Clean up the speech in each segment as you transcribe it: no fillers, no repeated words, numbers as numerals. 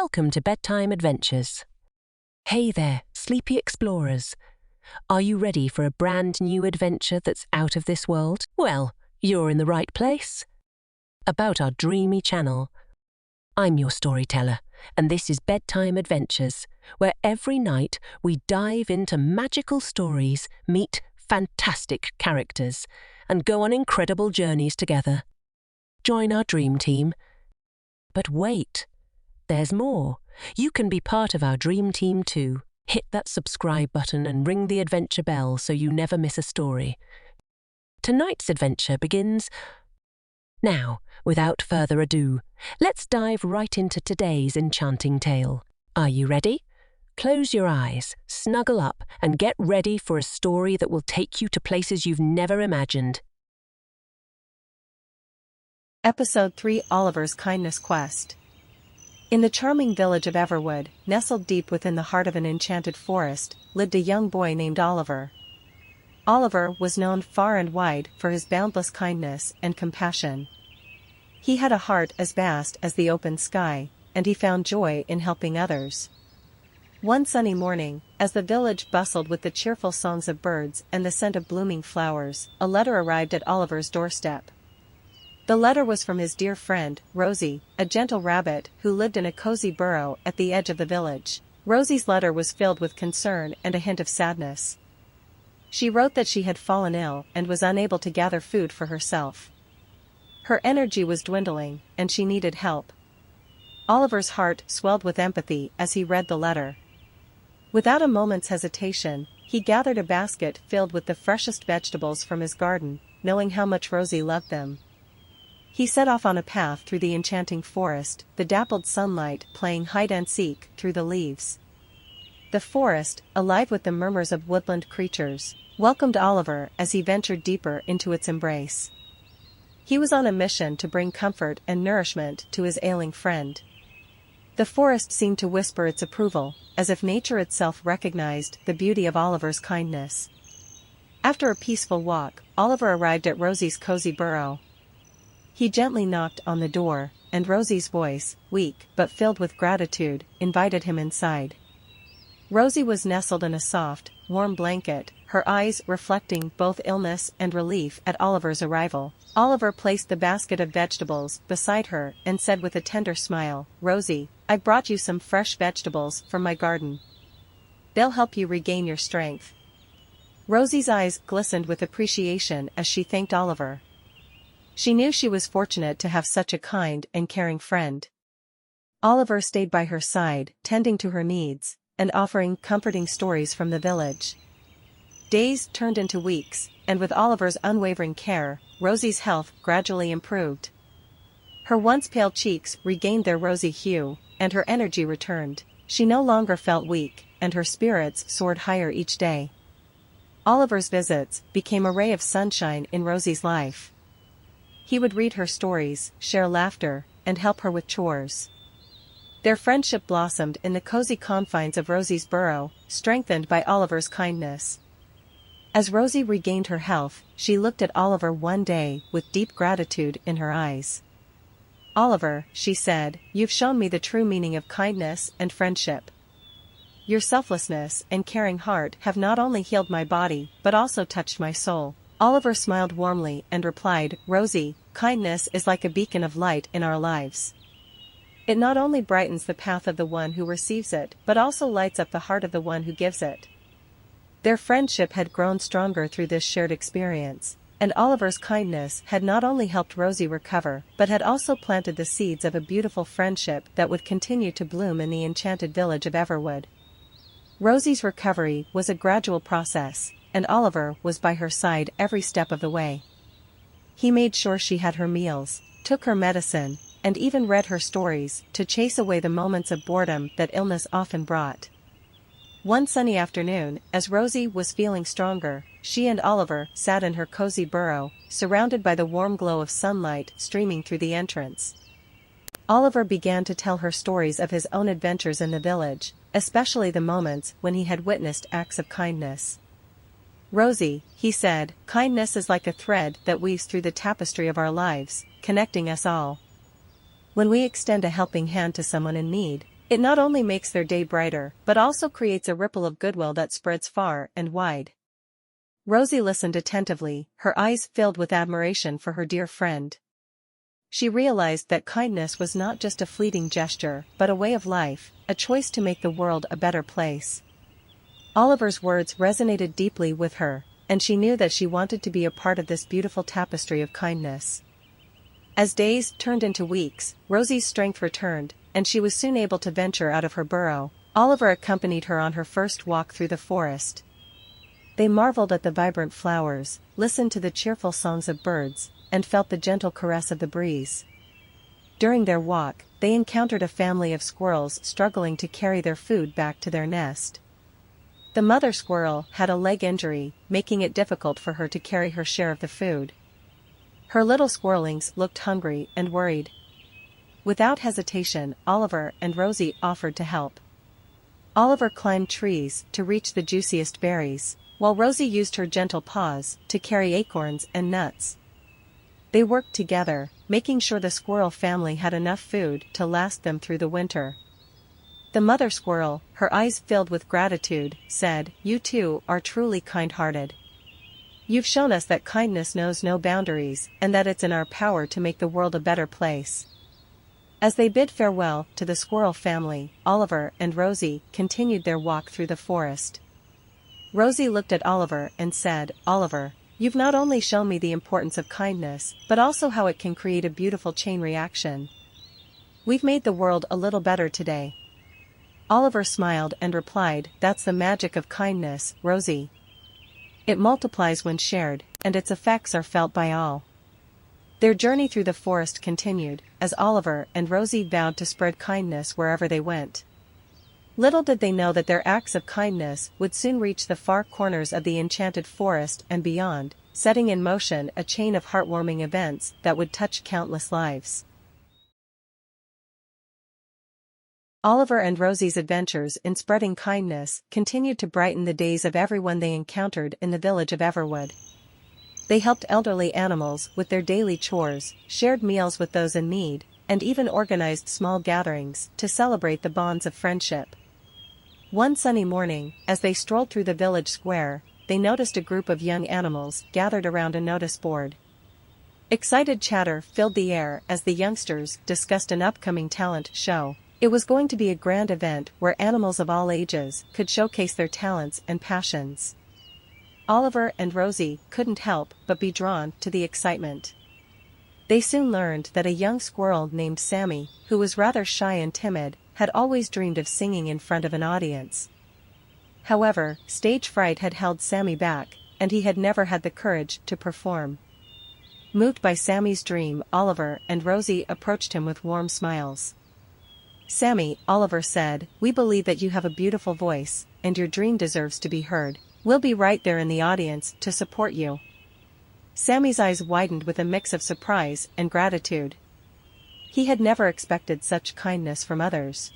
Welcome to Bedtime Adventures. Hey there, sleepy explorers. Are you ready for a brand new adventure that's out of this world? Well, you're in the right place. About our dreamy channel. I'm your storyteller, and this is Bedtime Adventures, where every night we dive into magical stories, meet fantastic characters, and go on incredible journeys together. Join our dream team. But wait, there's more. You can be part of our dream team too. Hit that subscribe button and ring the adventure bell so you never miss a story. Tonight's adventure begins now. Without further ado, let's dive right into today's enchanting tale. Are you ready? Close your eyes, snuggle up, and get ready for a story that will take you to places you've never imagined. Episode 3: Oliver's Kindness Quest. In the charming village of Everwood, nestled deep within the heart of an enchanted forest, lived a young boy named Oliver. Oliver was known far and wide for his boundless kindness and compassion. He had a heart as vast as the open sky, and he found joy in helping others. One sunny morning, as the village bustled with the cheerful songs of birds and the scent of blooming flowers, a letter arrived at Oliver's doorstep. The letter was from his dear friend, Rosie, a gentle rabbit who lived in a cozy burrow at the edge of the village. Rosie's letter was filled with concern and a hint of sadness. She wrote that she had fallen ill and was unable to gather food for herself. Her energy was dwindling, and she needed help. Oliver's heart swelled with empathy as he read the letter. Without a moment's hesitation, he gathered a basket filled with the freshest vegetables from his garden, knowing how much Rosie loved them. He set off on a path through the enchanting forest, the dappled sunlight playing hide-and-seek through the leaves. The forest, alive with the murmurs of woodland creatures, welcomed Oliver as he ventured deeper into its embrace. He was on a mission to bring comfort and nourishment to his ailing friend. The forest seemed to whisper its approval, as if nature itself recognized the beauty of Oliver's kindness. After a peaceful walk, Oliver arrived at Rosie's cozy burrow. He gently knocked on the door, and Rosie's voice, weak but filled with gratitude, invited him inside. Rosie was nestled in a soft, warm blanket, her eyes reflecting both illness and relief at Oliver's arrival. Oliver placed the basket of vegetables beside her and said with a tender smile, "Rosie, I brought you some fresh vegetables from my garden. They'll help you regain your strength." Rosie's eyes glistened with appreciation as she thanked Oliver. She knew she was fortunate to have such a kind and caring friend. Oliver stayed by her side, tending to her needs, and offering comforting stories from the village. Days turned into weeks, and with Oliver's unwavering care, Rosie's health gradually improved. Her once pale cheeks regained their rosy hue, and her energy returned. She no longer felt weak, and her spirits soared higher each day. Oliver's visits became a ray of sunshine in Rosie's life. He would read her stories, share laughter, and help her with chores. Their friendship blossomed in the cozy confines of Rosie's burrow, strengthened by Oliver's kindness. As Rosie regained her health, she looked at Oliver one day with deep gratitude in her eyes. "Oliver," she said, "you've shown me the true meaning of kindness and friendship. Your selflessness and caring heart have not only healed my body but also touched my soul." Oliver smiled warmly and replied, "Rosie, kindness is like a beacon of light in our lives. It not only brightens the path of the one who receives it but also lights up the heart of the one who gives it." Their friendship had grown stronger through this shared experience, and Oliver's kindness had not only helped Rosie recover but had also planted the seeds of a beautiful friendship that would continue to bloom in the enchanted village of Everwood. Rosie's recovery was a gradual process, and Oliver was by her side every step of the way. He made sure she had her meals, took her medicine, and even read her stories to chase away the moments of boredom that illness often brought. One sunny afternoon, as Rosie was feeling stronger, she and Oliver sat in her cozy burrow, surrounded by the warm glow of sunlight streaming through the entrance. Oliver began to tell her stories of his own adventures in the village, especially the moments when he had witnessed acts of kindness. "Rosie," he said, "kindness is like a thread that weaves through the tapestry of our lives, connecting us all. When we extend a helping hand to someone in need, It not only makes their day brighter, but also creates a ripple of goodwill that spreads far and wide. Rosie listened attentively, her eyes filled with admiration for her dear friend. She realized that kindness was not just a fleeting gesture, but a way of life, a choice to make the world a better place. Oliver's words resonated deeply with her, and she knew that she wanted to be a part of this beautiful tapestry of kindness. As days turned into weeks, Rosie's strength returned, and she was soon able to venture out of her burrow. Oliver accompanied her on her first walk through the forest. They marveled at the vibrant flowers, listened to the cheerful songs of birds, and felt the gentle caress of the breeze. During their walk, they encountered a family of squirrels struggling to carry their food back to their nest. The mother squirrel had a leg injury, making it difficult for her to carry her share of the food. Her little squirrelings looked hungry and worried. Without hesitation, Oliver and Rosie offered to help. Oliver climbed trees to reach the juiciest berries, while Rosie used her gentle paws to carry acorns and nuts. They worked together, making sure the squirrel family had enough food to last them through the winter. The mother squirrel, her eyes filled with gratitude, said, "You two are truly kind-hearted. You've shown us that kindness knows no boundaries, and that it's in our power to make the world a better place." As they bid farewell to the squirrel family, Oliver and Rosie continued their walk through the forest. Rosie looked at Oliver and said, "Oliver, you've not only shown me the importance of kindness, but also how it can create a beautiful chain reaction. We've made the world a little better today." Oliver smiled and replied, "That's the magic of kindness, Rosie. It multiplies when shared, and its effects are felt by all." Their journey through the forest continued, as Oliver and Rosie vowed to spread kindness wherever they went. Little did they know that their acts of kindness would soon reach the far corners of the enchanted forest and beyond, setting in motion a chain of heartwarming events that would touch countless lives. Oliver and Rosie's adventures in spreading kindness continued to brighten the days of everyone they encountered in the village of Everwood. They helped elderly animals with their daily chores, shared meals with those in need, and even organized small gatherings to celebrate the bonds of friendship. One sunny morning, as they strolled through the village square, they noticed a group of young animals gathered around a notice board. Excited chatter filled the air as the youngsters discussed an upcoming talent show. It was going to be a grand event where animals of all ages could showcase their talents and passions. Oliver and Rosie couldn't help but be drawn to the excitement. They soon learned that a young squirrel named Sammy, who was rather shy and timid, had always dreamed of singing in front of an audience. However, stage fright had held Sammy back, and he had never had the courage to perform. Moved by Sammy's dream, Oliver and Rosie approached him with warm smiles. "Sammy," Oliver said, "we believe that you have a beautiful voice, and your dream deserves to be heard. We'll be right there in the audience to support you." Sammy's eyes widened with a mix of surprise and gratitude. He had never expected such kindness from others.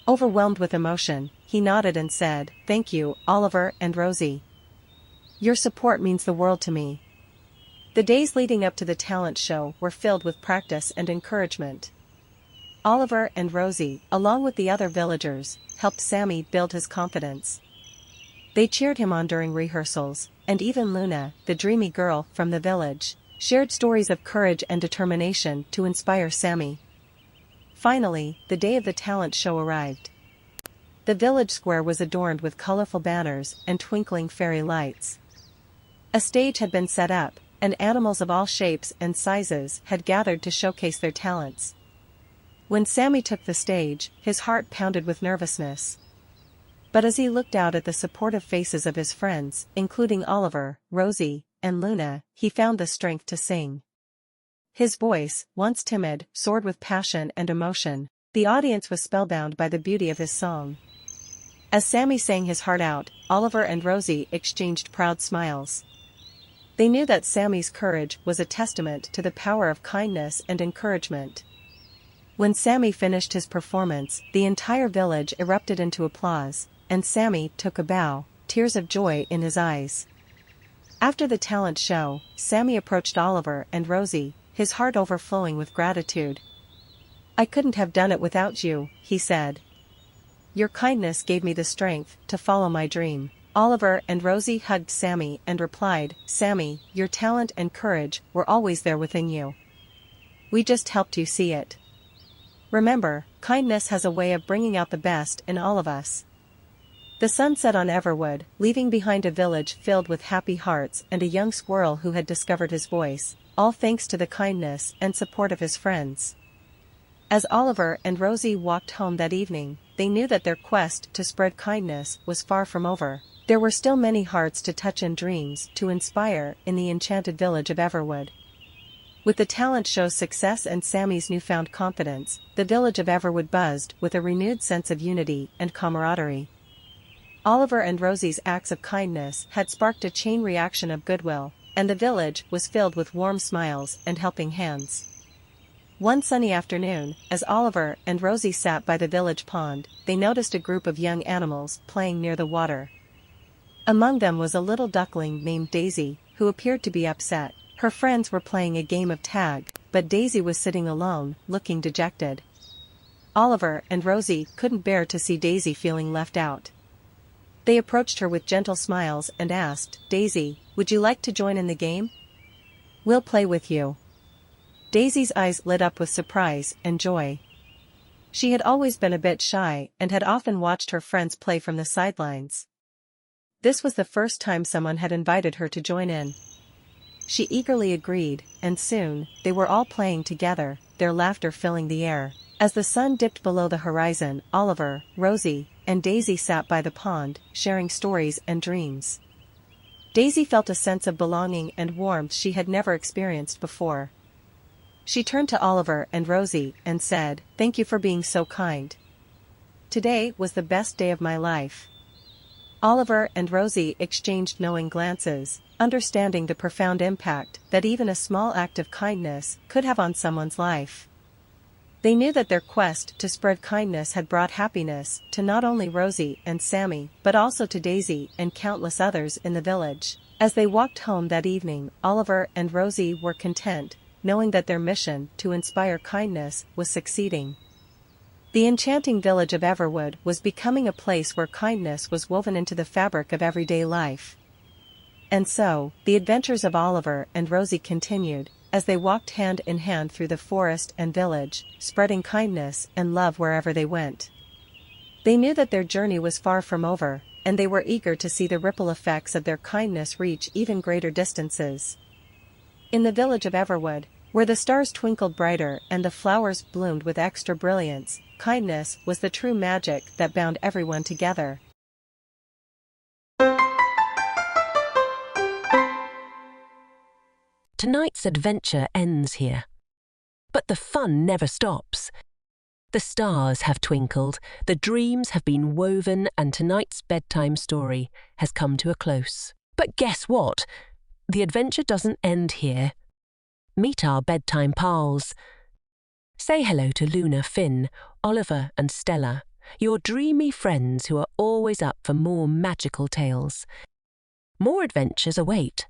Overwhelmed with emotion, he nodded and said, "Thank you, Oliver and Rosie. Your support means the world to me." The days leading up to the talent show were filled with practice and encouragement. Oliver and Rosie, along with the other villagers, helped Sammy build his confidence. They cheered him on during rehearsals, and even Luna, the dreamy girl from the village, shared stories of courage and determination to inspire Sammy. Finally, the day of the talent show arrived. The village square was adorned with colorful banners and twinkling fairy lights. A stage had been set up, and animals of all shapes and sizes had gathered to showcase their talents. When Sammy took the stage, his heart pounded with nervousness. But as he looked out at the supportive faces of his friends, including Oliver, Rosie, and Luna, he found the strength to sing. His voice, once timid, soared with passion and emotion. The audience was spellbound by the beauty of his song. As Sammy sang his heart out, Oliver and Rosie exchanged proud smiles. They knew that Sammy's courage was a testament to the power of kindness and encouragement. When Sammy finished his performance, the entire village erupted into applause, and Sammy took a bow, tears of joy in his eyes. After the talent show, Sammy approached Oliver and Rosie, his heart overflowing with gratitude. I couldn't have done it without you, he said. Your kindness gave me the strength to follow my dream. Oliver and Rosie hugged Sammy and replied, Sammy, your talent and courage were always there within you. We just helped you see it. Remember, kindness has a way of bringing out the best in all of us. The sun set on Everwood, leaving behind a village filled with happy hearts and a young squirrel who had discovered his voice, all thanks to the kindness and support of his friends. As Oliver and Rosie walked home that evening, they knew that their quest to spread kindness was far from over. There were still many hearts to touch and dreams to inspire in the enchanted village of Everwood. With the talent show's success and Sammy's newfound confidence, the village of Everwood buzzed with a renewed sense of unity and camaraderie. Oliver and Rosie's acts of kindness had sparked a chain reaction of goodwill, and the village was filled with warm smiles and helping hands. One sunny afternoon, as Oliver and Rosie sat by the village pond, they noticed a group of young animals playing near the water. Among them was a little duckling named Daisy, who appeared to be upset. Her friends were playing a game of tag, but Daisy was sitting alone, looking dejected. Oliver and Rosie couldn't bear to see Daisy feeling left out. They approached her with gentle smiles and asked, Daisy, would you like to join in the game? We'll play with you. Daisy's eyes lit up with surprise and joy. She had always been a bit shy and had often watched her friends play from the sidelines. This was the first time someone had invited her to join in. She eagerly agreed, and soon, they were all playing together, their laughter filling the air. As the sun dipped below the horizon, Oliver, Rosie, and Daisy sat by the pond, sharing stories and dreams. Daisy felt a sense of belonging and warmth she had never experienced before. She turned to Oliver and Rosie and said, Thank you for being so kind. Today was the best day of my life. Oliver and Rosie exchanged knowing glances, understanding the profound impact that even a small act of kindness could have on someone's life. They knew that their quest to spread kindness had brought happiness to not only Rosie and Sammy but also to Daisy and countless others in the village. As they walked home that evening, Oliver and Rosie were content, knowing that their mission to inspire kindness was succeeding. The enchanting village of Everwood was becoming a place where kindness was woven into the fabric of everyday life. And so, the adventures of Oliver and Rosie continued, as they walked hand in hand through the forest and village, spreading kindness and love wherever they went. They knew that their journey was far from over, and they were eager to see the ripple effects of their kindness reach even greater distances. In the village of Everwood, where the stars twinkled brighter and the flowers bloomed with extra brilliance, kindness was the true magic that bound everyone together. Tonight's adventure ends here. But the fun never stops. The stars have twinkled, the dreams have been woven, and tonight's bedtime story has come to a close. But guess what? The adventure doesn't end here. Meet our bedtime pals. Say hello to Luna, Finn, Oliver and Stella, your dreamy friends who are always up for more magical tales. More adventures await.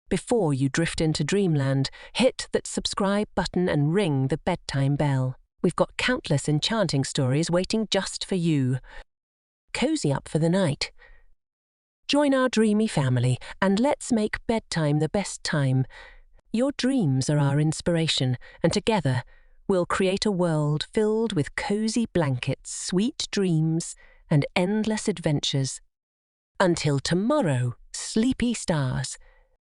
Before you drift into dreamland, hit that subscribe button and ring the bedtime bell. We've got countless enchanting stories waiting just for you. Cozy up for the night. Join our dreamy family and let's make bedtime the best time. Your dreams are our inspiration, and together we'll create a world filled with cozy blankets, sweet dreams, and endless adventures. Until tomorrow, sleepy stars.